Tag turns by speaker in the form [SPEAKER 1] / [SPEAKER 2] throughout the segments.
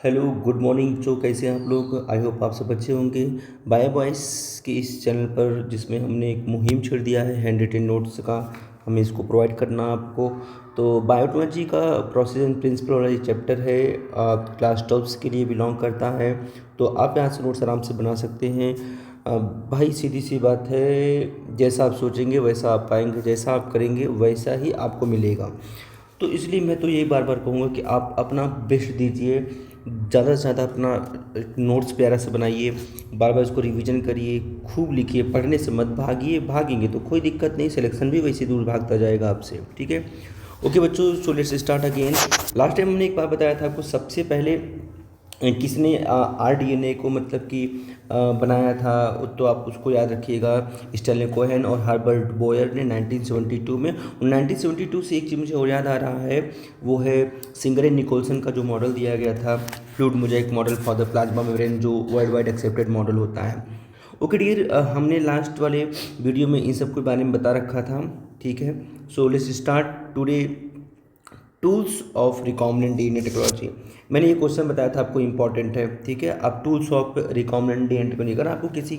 [SPEAKER 1] Hello good morning. जो कैसे हैं आप लोग? आई होप आप सब अच्छे होंगे। बाय बॉयस के इस चैनल पर जिसमें हमने एक मुहिम छेड़ दिया है हैंड रिटन नोट्स का, हमें इसको प्रोवाइड करना आपको। तो बायोटेक्नोलॉजी का प्रोसेस एंड प्रिंसिपल वाला ये चैप्टर है, क्लास 12 के लिए बिलोंग करता है। तो आप यहाँ से नोट्स आराम से बना सकते हैं। भाई सीधी सी बात है, जैसा आप सोचेंगे वैसा आप पाएंगे, जैसा आप करेंगे वैसा ही आपको मिलेगा। तो इसलिए मैं तो यही बार बार कहूँगा कि आप अपना बेस्ट दीजिए, ज़्यादा से ज़्यादा अपना नोट्स प्यारा से बनाइए, बार बार इसको रिवीजन करिए, खूब लिखिए, पढ़ने से मत भागिए। भागेंगे तो कोई दिक्कत नहीं, सिलेक्शन भी वैसे दूर भागता जाएगा आपसे। ठीक है, ओके बच्चों, so let's start again. Last time हमने एक बात बताया था आपको, सबसे पहले किसने आरडीएनए को मतलब कि बनाया था, तो आप उसको याद रखिएगा। स्टैनली कोहेन और हर्बर्ट बोयर ने 1972 में। और 1972 से एक चीज़ मुझे और याद आ रहा है, वो है सिंगर एंड निकोलसन का जो मॉडल दिया गया था, fluid mosaic model for the plasma membrane, जो वर्ल्ड वाइड एक्सेप्टेड मॉडल होता है। ओके डियर, हमने लास्ट वाले वीडियो में इन सब के बारे में बता रखा था। ठीक है, so let's start today tools of recombinant DNA technology. मैंने ये क्वेश्चन बताया था आपको, इंपॉर्टेंट है। ठीक है, आप tools of recombinant DNA technology, अगर आपको किसी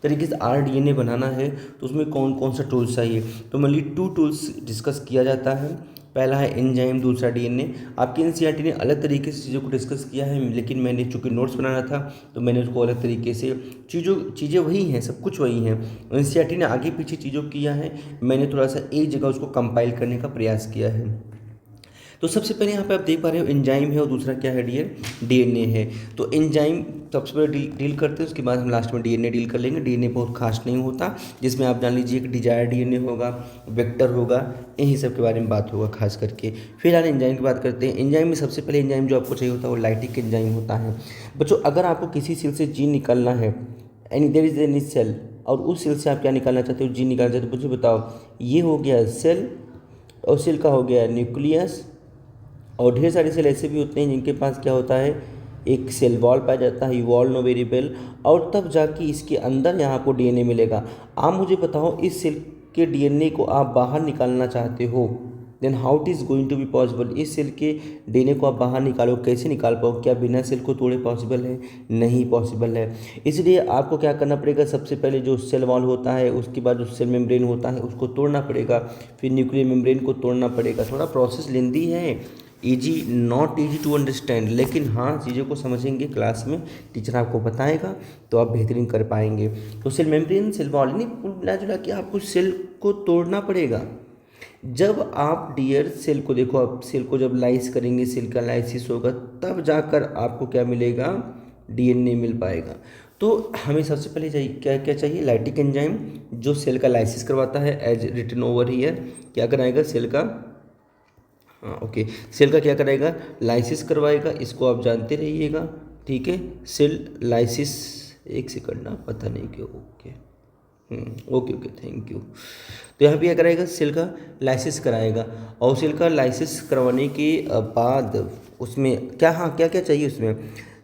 [SPEAKER 1] तरीके से आरडीएनए बनाना है तो उसमें कौन कौन सा टूल्स चाहिए, तो मेनली 2 टूल्स डिस्कस किया जाता है। पहला है एंजाइम, दूसरा डीएनए। आपके एनसीईआरटी ने अलग तरीके से चीज़ों को डिस्कस किया है, लेकिन मैंने चूंकि नोट्स बनाना था तो मैंने उसको अलग तरीके से, चीज़ें वही हैं, सब कुछ वही हैं। एनसीईआरटी ने आगे पीछे चीज़ों किया है, मैंने थोड़ा सा एक जगह उसको कंपाइल करने का प्रयास किया है। तो सबसे पहले यहाँ पे आप देख पा रहे हो एंजाइम है, और दूसरा क्या है डियर, डीएनए है। तो एंजाइम सबसे पहले डील करते हैं, उसके बाद हम लास्ट में डीएनए डील कर लेंगे। डीएनए बहुत खास नहीं होता, जिसमें आप जान लीजिए कि डिजायर डीएनए होगा, वेक्टर होगा, यही सब के बारे में बात होगा खास करके। फिलहाल एंजाइम की बात करते हैं। एंजाइम में सबसे पहले एंजाइम जो आपको चाहिए होता है वो लाइटिक एंजाइम होता है। बच्चों, अगर आपको किसी सेल से जीन निकालना है, any there is any cell, और उस सेल से आप क्या निकालना चाहते हो, जीन निकालना चाहते हो, मुझे बताओ। ये हो गया सेल, और सेल का हो गया न्यूक्लियस, और ढेर सारे सेल ऐसे भी होते हैं जिनके पास क्या होता है, एक सेल वॉल पाया जाता है, you all know very well, और तब जाके इसके अंदर यहाँ आपको डीएनए मिलेगा। आप मुझे बताओ, इस सेल के डीएनए को आप बाहर निकालना चाहते हो, then how it is going to be possible. इस सेल के डीएनए को आप बाहर निकालो, कैसे निकाल पाओ? क्या बिना सेल को तोड़े पॉसिबल है? नहीं पॉसिबल है। इसलिए आपको क्या करना पड़ेगा, सबसे पहले जो सेल वॉल होता है, उसके बाद जो सेल मेम्ब्रेन होता है उसको तोड़ना पड़ेगा, फिर न्यूक्लियर मेम्ब्रेन को तोड़ना पड़ेगा। थोड़ा प्रोसेस लेंदी है, easy not easy to understand, लेकिन हाँ, चीज़ों को समझेंगे क्लास में, टीचर आपको बताएगा तो आप बेहतरीन कर पाएंगे। तो सेल मेम्ब्रेन, सेल वॉल, नहीं मिला जुला कि आपको सेल को तोड़ना पड़ेगा। जब आप डियर सेल को देखो, आप सेल को जब लाइस करेंगे, सेल का लाइसिस होगा, तब जाकर आपको क्या मिलेगा, डीएनए मिल पाएगा। तो हमें सबसे पहले चाहिए क्या क्या चाहिए, लाइटिक एंजाइम, जो सेल का लाइसिस करवाता है, एज रिटन ओवर हियर। क्या कराएगा सेल का, हाँ ओके, सेल का क्या कराएगा, लाइसिस करवाएगा, इसको आप जानते रहिएगा। ठीक है, सेल लाइसिस, एक सेकंड ना, पता नहीं क्यों, okay okay okay, thank you. तो यहाँ पे क्या कराएगा, सेल का लाइसिस कराएगा, और सेल का लाइसिस करवाने के बाद उसमें क्या, हाँ क्या क्या चाहिए उसमें,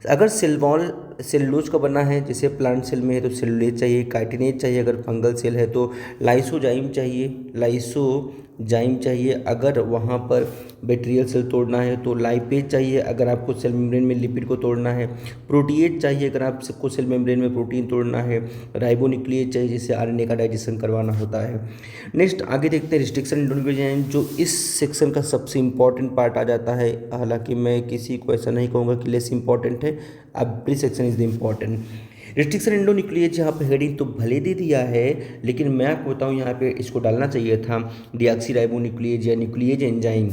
[SPEAKER 1] अगर सेल वॉल सेलुलोज का बना है, जैसे प्लांट सेल में है तो सेलुलेज चाहिए, काइटिनेज चाहिए, अगर फंगल सेल है तो लाइसोजाइम चाहिए, लाइसोजाइम चाहिए, अगर वहाँ पर बैक्टीरियल सेल तोड़ना है तो लाइपेज चाहिए, अगर आपको सेल मेम्ब्रेन में लिपिड को तोड़ना है, प्रोटीएज चाहिए, अगर आपको सेल मेम्ब्रेन में प्रोटीन तोड़ना है, राइबोन्यूक्लिएज चाहिए, जिससे आरएनए का डाइजेशन करवाना होता है। नेक्स्ट आगे देखते हैं रिस्ट्रिक्शन एंडोन्यूक्लियोटाइड, जो इस सेक्शन का सबसे इंपॉर्टेंट पार्ट आ जाता है। हालांकि मैं किसी को ऐसा नहीं कहूँगा कि लेस इंपॉर्टेंट है, every section is the important. Restriction endonuclease यहाँ पे हेडिंग तो भले दे दिया है, लेकिन मैं आपको बताऊँ यहाँ पे इसको डालना चाहिए था, डीऑक्सीराइबोन्यूक्लिएज या न्यूक्लिएज एंजाइम,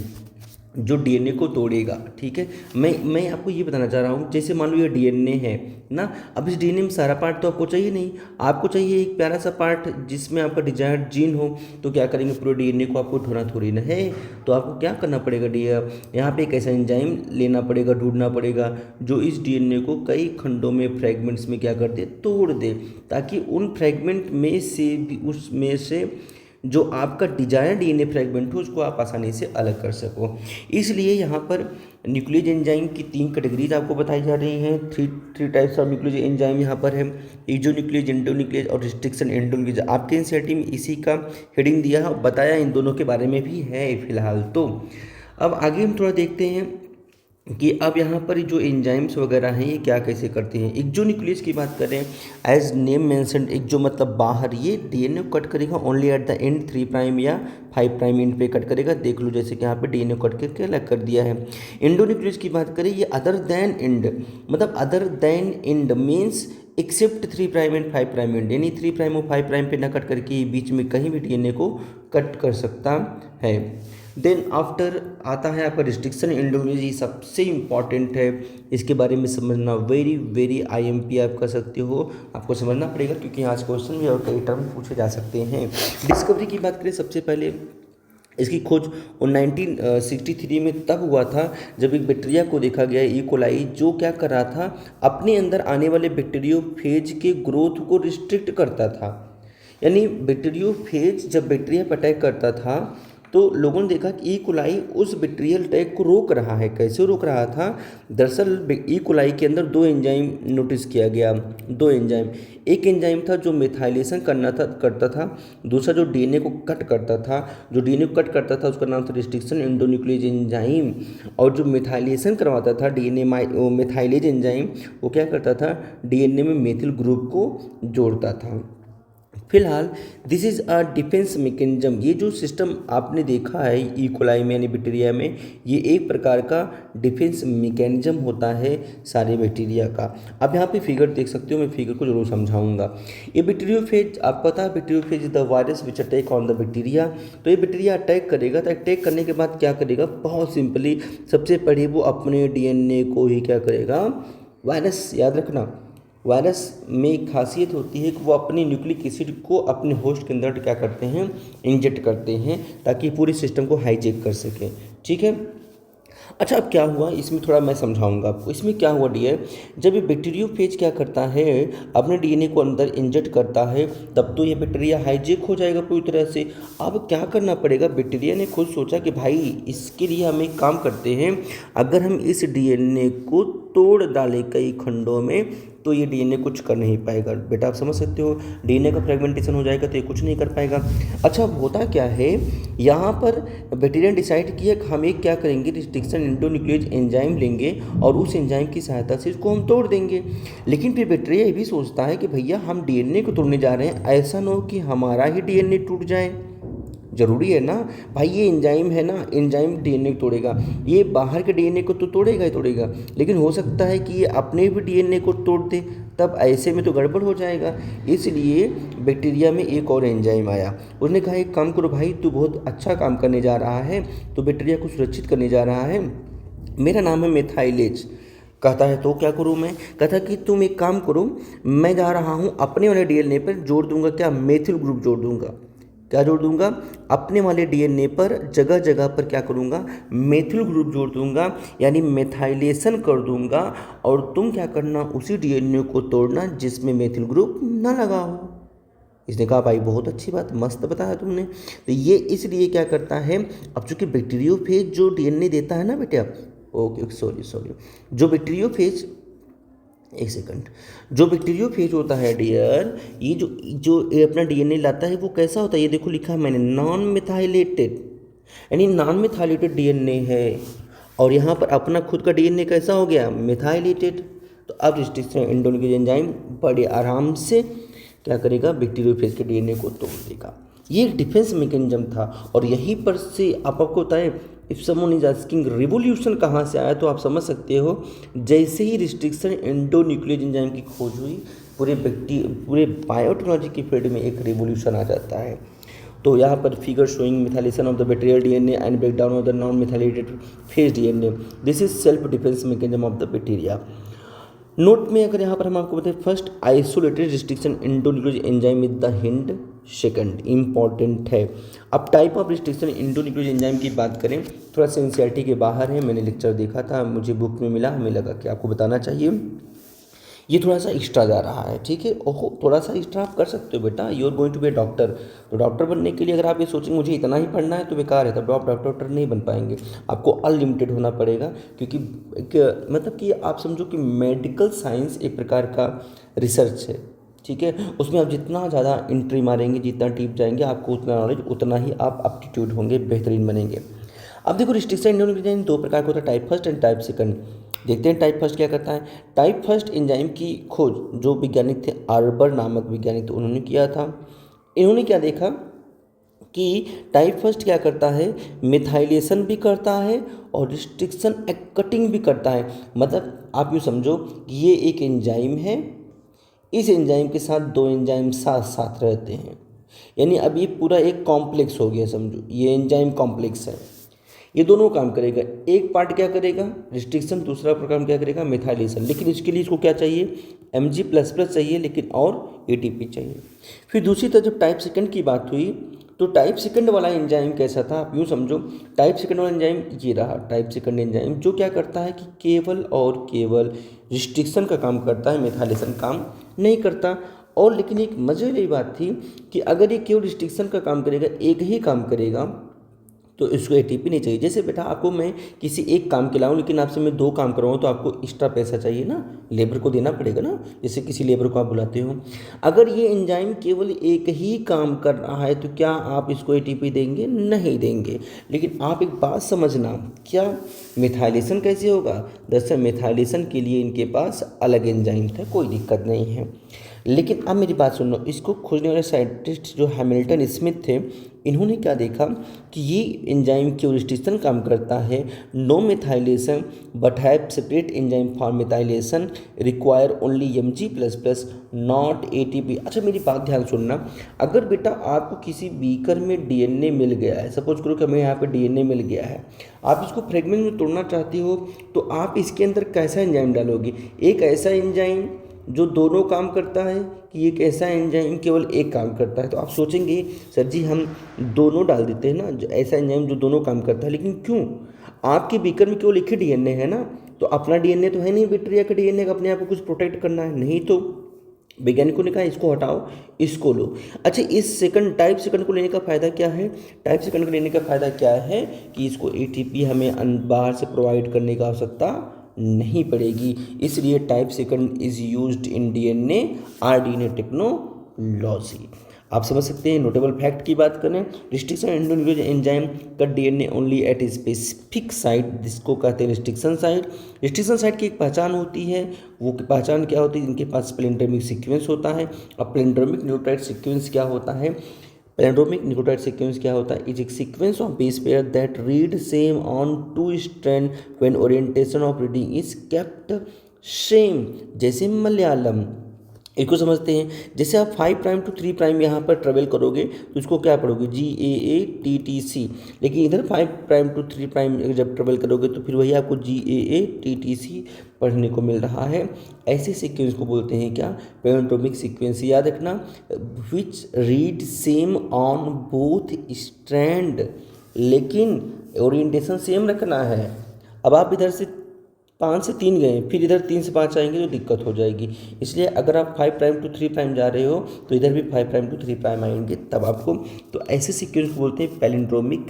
[SPEAKER 1] जो डीएनए को तोड़ेगा। ठीक है, मैं आपको ये बताना चाह रहा हूँ, जैसे मान लो ये डीएनए है ना, अब इस डीएनए में सारा पार्ट तो आपको चाहिए नहीं, आपको चाहिए एक प्यारा सा पार्ट जिसमें आपका डिजायर्ड जीन हो। तो क्या करेंगे, पूरे डीएनए को आपको ढूंढना थोड़ी ना है, तो आपको क्या करना पड़ेगा, यहाँ पे एक ऐसा एंजाइम लेना पड़ेगा, ढूंढना पड़ेगा, जो इस डीएनए को कई खंडों में, फ्रेगमेंट्स में क्या कर दे, तोड़ दे, ताकि उन फ्रेगमेंट में से भी, उसमें से जो आपका डिजायर डीएनए फ्रेगमेंट हो उसको आप आसानी से अलग कर सको। इसलिए यहाँ पर न्यूक्लियस एंजाइम की 3 कैटेगरीज आपको बताई जा रही हैं, three types of nucleus enzyme यहाँ पर है, इजोन्यूक्लियस, एंडोन्यूक्लियस और रिस्ट्रिक्शन एंडोन्यूक्लियस। आपके एनसीईआरटी में इसी का हेडिंग दिया है और बताया इन दोनों के बारे में भी है फिलहाल। तो अब आगे हम थोड़ा देखते हैं कि अब यहाँ पर जो एंजाइम्स वगैरह हैं ये क्या कैसे करते हैं। एक्सोन्यूक्लियस की बात करें, एज नेम मेंशन, एक जो मतलब बाहर, ये डीएनए को कट करेगा only at the end 3 prime या 5 प्राइम एंड पे कट करेगा। देख लो जैसे कि यहाँ पे डीएनए कट करके अलग कर दिया है। एंडोन्यूक्लियस की बात करें, ये अदर देन एंड, मतलब other than end means except 3 prime end 5 prime end, यानी 3 प्राइम और 5 प्राइम पे ना कट करके बीच में कहीं भी डीएनए को कट कर सकता है। देन आफ्टर आता है आपका रिस्ट्रिक्शन एंडोलॉजी, सबसे इम्पॉर्टेंट है, इसके बारे में समझना वेरी वेरी आईएमपी आप कर सकते हो, आपको समझना पड़ेगा क्योंकि आज क्वेश्चन भी और कई टर्म पूछे जा सकते हैं। डिस्कवरी की बात करें, सबसे पहले इसकी खोज 1963 में तब हुआ था जब एक बैक्टीरिया को देखा गया ई कोलाई, जो क्या कर रहा था, अपने अंदर आने वाले बैक्टीरियोफेज के ग्रोथ को रिस्ट्रिक्ट करता था। यानी बैक्टीरियोफेज जब बैक्टीरिया पर अटैक करता था तो लोगों ने देखा कि ई कोलाई उस बैक्टीरियल अटैक को रोक रहा है। कैसे रोक रहा था? दरअसल ई कोलाई के अंदर दो एंजाइम नोटिस किया गया, दो एंजाइम। एक एंजाइम था जो मेथाइलेशन करता था, दूसरा जो डीएनए को कट करता था। जो डीएनए को कट करता था उसका नाम था रिस्ट्रिक्शन एंडोन्यूक्लियस एंजाइम, और जो मेथाइलेशन करवाता था डीएनए मेथाइलेज एंजाइम, वो क्या करता था, डीएनए में मेथिल ग्रुप को जोड़ता था। फिलहाल this is a defence mechanism, ये जो सिस्टम आपने देखा है ई कोलाई में यानी बैक्टीरिया में, ये एक प्रकार का डिफेंस मैकेनिज्म होता है सारे बैक्टीरिया का। अब यहाँ पे फिगर देख सकते हो, मैं फिगर को जरूर समझाऊंगा। ये बैक्टीरियोफेज, आप पता है bacteriophage is the virus which attack on the bacteria. तो ये बैक्टीरिया अटैक करेगा, तो अटैक करने के बाद क्या करेगा, बहुत सिंपली सबसे पहले वो अपने डीएनए को ही क्या करेगा, वायरस, याद रखना वायरस में एक खासियत होती है कि वो अपनी न्यूक्लिक एसिड को अपने होस्ट के अंदर क्या करते हैं, इंजेक्ट करते हैं, ताकि पूरे सिस्टम को हाईजैक कर सकें। ठीक है। अच्छा, अब क्या हुआ इसमें थोड़ा मैं समझाऊंगा आपको। इसमें क्या हुआ डियर, जब ये बैक्टीरियोफेज क्या करता है, अपने डीएनए को अंदर इंजेक्ट करता है, तब तो ये बैक्टीरिया हाईजैक हो जाएगा पूरी तरह से। अब क्या करना पड़ेगा, बैक्टीरिया ने खुद सोचा कि भाई इसके लिए हम एक काम करते हैं, अगर हम इस डीएनए को तोड़ डालें कई खंडों में तो ये डीएनए कुछ कर नहीं पाएगा। बेटा आप समझ सकते हो, डीएनए का फ्रेगमेंटेशन हो जाएगा तो ये कुछ नहीं कर पाएगा। अच्छा, अब होता क्या है, यहाँ पर बैक्टीरिया ने डिसाइड किया कि हम एक क्या करेंगे, रिस्ट्रिक्शन एंडोन्यूक्लियस एंजाइम लेंगे और उस एंजाइम की सहायता से इसको हम तोड़ देंगे। लेकिन फिर बैक्टीरिया ये भी सोचता है कि भैया हम डीएनए को तोड़ने जा रहे हैं, ऐसा ना हो कि हमारा ही डीएनए टूट जाए, जरूरी है ना भाई। ये एंजाइम है ना, एंजाइम डीएनए को तोड़ेगा, ये बाहर के डीएनए को तो तोड़ेगा ही तोड़ेगा, लेकिन हो सकता है कि ये अपने भी डीएनए को तोड़ दे, तब ऐसे में तो गड़बड़ हो जाएगा। इसलिए बैक्टीरिया में एक और एंजाइम आया, उसने कहा एक काम करो भाई, तू बहुत अच्छा काम करने जा रहा है, तो बैक्टीरिया को सुरक्षित करने जा रहा है, मेरा नाम है मेथाइलेज। कहता है तो क्या करूँ मैं, कहता कि तुम एक काम करो, मैं जा रहा हूँ अपने वाले डीएनए पर जोड़ दूंगा क्या, मेथिल ग्रुप जोड़ दूंगा। क्या जोड़ दूंगा, अपने वाले डीएनए पर जगह जगह पर क्या करूंगा, मेथिल ग्रुप जोड़ दूंगा, यानी मेथाइलेशन कर दूंगा, और तुम क्या करना, उसी डीएनए को तोड़ना जिसमें मेथिल ग्रुप ना लगा हो। इसने कहा भाई बहुत अच्छी बात, मस्त बताया तुमने। तो ये इसलिए क्या करता है, अब चूंकि बैक्टीरियोफेज जो डीएनए देता है ना बेटा, ओके सॉरी, जो बैक्टीरियोफेज, एक सेकंड, जो बैक्टीरियोफेज होता है डियर, ये जो ये अपना डीएनए लाता है वो कैसा होता है, ये देखो लिखा है मैंने, नॉन मिथाइलेटेड, यानी नॉन मिथाइलेटेड डीएनए है, और यहाँ पर अपना खुद का डीएनए कैसा हो गया, मिथाइलेटेड। तो अब रिस्ट्रिक्शन एंडोन्यूक्लियस एंजाइम बड़े आराम से क्या करेगा, बैक्टीरियोफेज के डीएनए को तोड़ देगा। ये एक डिफेंस मैकेनिज्म था, और यहीं पर से आपको बताएं, if someone is asking revolution कहाँ से आया, तो आप समझ सकते हो, जैसे ही रिस्ट्रिक्शन एंडोन्यूक्लियस एंजाइम की खोज हुई, पूरे बायोटेक्नोलॉजी की फील्ड में एक रिवोल्यूशन आ जाता है। तो यहाँ पर figure showing methylation of the bacterial DNA and breakdown of the non methylated phase DNA, this is self defence mechanism of the bacteria. Note में अगर यहाँ पर हम आपको बताएं, first isolated restriction endonuclease enzyme with the hind, second important है। अब type of restriction endonuclease enzyme की बात करें, थोड़ा सा एनसीईआरटी के बाहर है, मैंने लेक्चर देखा था, मुझे बुक में मिला, हमें लगा कि आपको बताना चाहिए। ये थोड़ा सा एक्स्ट्रा जा रहा है, ठीक है, ओहो थोड़ा सा एक्स्ट्रा आप कर सकते हो बेटा, you are going to be a doctor. तो डॉक्टर बनने के लिए अगर आप ये सोचेंगे मुझे इतना ही पढ़ना है तो बेकार है, तब आप डॉक्टर नहीं बन पाएंगे, आपको अनलिमिटेड होना पड़ेगा। क्योंकि मतलब कि आप समझो कि मेडिकल साइंस एक प्रकार का रिसर्च है, ठीक है, उसमें आप जितना ज़्यादा एंट्री मारेंगे, जितना डीप जाएंगे, आपको उतना नॉलेज, उतना ही आप एप्टीट्यूड होंगे, बेहतरीन बनेंगे। अब देखो रिस्ट्रिक्शन एंजाइम दो प्रकार का होता है, type first and type second. देखते हैं टाइप फर्स्ट क्या करता है। टाइप फर्स्ट एंजाइम की खोज जो वैज्ञानिक थे आर्बर नामक वैज्ञानिक, तो उन्होंने किया था। इन्होंने क्या देखा कि टाइप फर्स्ट क्या करता है, मिथाइलेशन भी करता है और रिस्ट्रिक्शन कटिंग भी करता है। मतलब आप यूँ समझो कि ये एक एंजाइम है, इस एंजाइम के साथ दो एंजाइम साथ साथ रहते हैं, यानी अब ये पूरा एक कॉम्प्लेक्स हो गया, समझो ये एंजाइम कॉम्प्लेक्स है। ये दोनों काम करेगा, एक पार्ट क्या करेगा रिस्ट्रिक्शन, दूसरा प्रोग्राम क्या करेगा मिथाइलेशन। लेकिन इसके लिए इसको क्या चाहिए, Mg++ चाहिए, लेकिन और ATP चाहिए। फिर दूसरी तरफ जब टाइप सेकंड की बात हुई तो टाइप सेकंड वाला एंजाइम कैसा था, आप यूँ समझो टाइप सेकंड वाला एंजाइम ये रहा। टाइप सेकंड एंजाइम जो क्या करता है कि केवल और केवल रिस्ट्रिक्शन का काम करता है, मिथाइलेशन काम नहीं करता। और लेकिन एक मजे वाली बात थी कि अगर ये केवल रिस्ट्रिक्शन का काम करेगा, एक ही काम करेगा, तो इसको ATP नहीं चाहिए। जैसे बेटा आपको मैं किसी एक काम के लाऊं, लेकिन आपसे मैं दो काम करवाऊँ तो आपको एक्स्ट्रा पैसा चाहिए ना, लेबर को देना पड़ेगा ना। जैसे किसी लेबर को आप बुलाते हो, अगर ये एंजाइम केवल एक ही काम कर रहा है तो क्या आप इसको ATP देंगे, नहीं देंगे। लेकिन आप एक बात समझना, क्या मिथाइलेशन कैसे होगा, दरअसल मिथाइलेशन के लिए इनके पास अलग एंजाइम था, कोई दिक्कत नहीं है। लेकिन अब मेरी बात सुनो, इसको खोजने वाले साइंटिस्ट जो हैमिल्टन स्मिथ थे, इन्होंने क्या देखा कि ये एंजाइम की रिस्ट्रिक्शन काम करता है, no methylation but have separate enzyme for methylation, require only Mg++ not ATP। अच्छा मेरी बात ध्यान सुनना, अगर बेटा आपको किसी बीकर में DNA मिल गया है, सपोज करो कि हमें यहाँ पे DNA मिल गया है, आप इसको फ्रेगमेंट में तोड़ना चाहती हो, तो आप इसके अंदर कैसा एंजाइम डालोगे, एक ऐसा एंजाइम जो दोनों काम करता है कि एक ऐसा एंजाइम केवल एक काम करता है। तो आप सोचेंगे सर जी हम दोनों डाल देते हैं ना, जो ऐसा एंजाइम जो दोनों काम करता है, लेकिन क्यों, आपके बीकर में केवल एक ही DNA है ना, तो अपना DNA तो है नहीं, बैक्टीरिया का DNA का अपने आप को कुछ प्रोटेक्ट करना है नहीं, तो वैज्ञानिकों ने कहा इसको हटाओ, इसको लो। अच्छा इस सेकंड टाइप सेकंड को लेने का फ़ायदा क्या है, टाइप सेकंड को लेने का फ़ायदा क्या है कि इसको ATP हमें बाहर से प्रोवाइड करने की आवश्यकता नहीं पड़ेगी, इसलिए type second is used in DNA RDNA technology. आप समझ सकते हैं। नोटेबल फैक्ट की बात करें, restriction endonuclease enzyme cut DNA only at a specific site, जिसको कहते हैं रिस्ट्रिक्शन साइट। रिस्ट्रिक्शन साइट की एक पहचान होती है, वो पहचान क्या होती है, इनके पास प्लेंड्रोमिक सीक्वेंस होता है। अब प्लेंड्रोमिक न्यूक्लियोटाइड सीक्वेंस क्या होता है, पैलेंड्रोमिक न्यूक्लियोटाइड सीक्वेंस क्या होता है, is a sequence of base pair that read same on two strand when orientation of reading is kept same. जैसे मलयालम, इसको समझते हैं, जैसे आप 5 प्राइम टू 3 प्राइम यहाँ पर ट्रेवल करोगे तो इसको क्या पढ़ोगे GAATTC, लेकिन इधर 5 प्राइम टू 3 प्राइम जब ट्रेवल करोगे तो फिर वही आपको GAATTC पढ़ने को मिल रहा है। ऐसे सीक्वेंस को बोलते हैं क्या, पैलेंड्रोमिक सीक्वेंस। याद रखना, which read same on both strand, लेकिन ओरिएंटेशन सेम रखना है। अब आप इधर से 5 से 3 गए, फिर इधर 3 से 5 आएंगे तो दिक्कत हो जाएगी, इसलिए अगर आप 5 प्राइम टू 3 प्राइम जा रहे हो तो इधर भी 5 प्राइम टू 3 प्राइम आएंगे तब आपको, तो ऐसे सीक्वेंस को बोलते हैं पैलिंड्रोमिक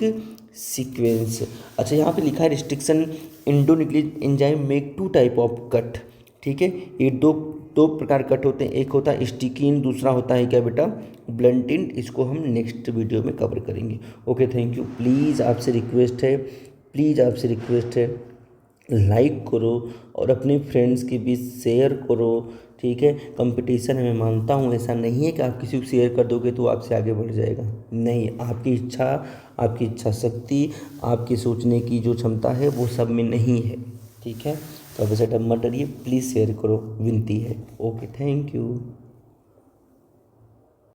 [SPEAKER 1] सीक्वेंस। अच्छा यहाँ पे लिखा है restriction endonucleotide enzyme make 2 type of cut, ठीक है, ये दो प्रकार कट होते हैं, एक होता है स्टिकिन, दूसरा होता है क्या बेटा ब्लंटिन। इसको हम नेक्स्ट वीडियो में कवर करेंगे। Okay thank you. प्लीज़ आपसे रिक्वेस्ट है लाइक करो और अपने फ्रेंड्स के बीच शेयर करो, ठीक है। कंपटीशन है, मैं मानता हूँ, ऐसा नहीं है कि आप किसी को शेयर कर दोगे तो आपसे आगे बढ़ जाएगा, नहीं, आपकी इच्छा शक्ति, आपकी सोचने की जो क्षमता है वो सब में नहीं है, ठीक है। तो अब ऐसा मत डरिए, प्लीज़ शेयर करो, विनती है। Okay thank you.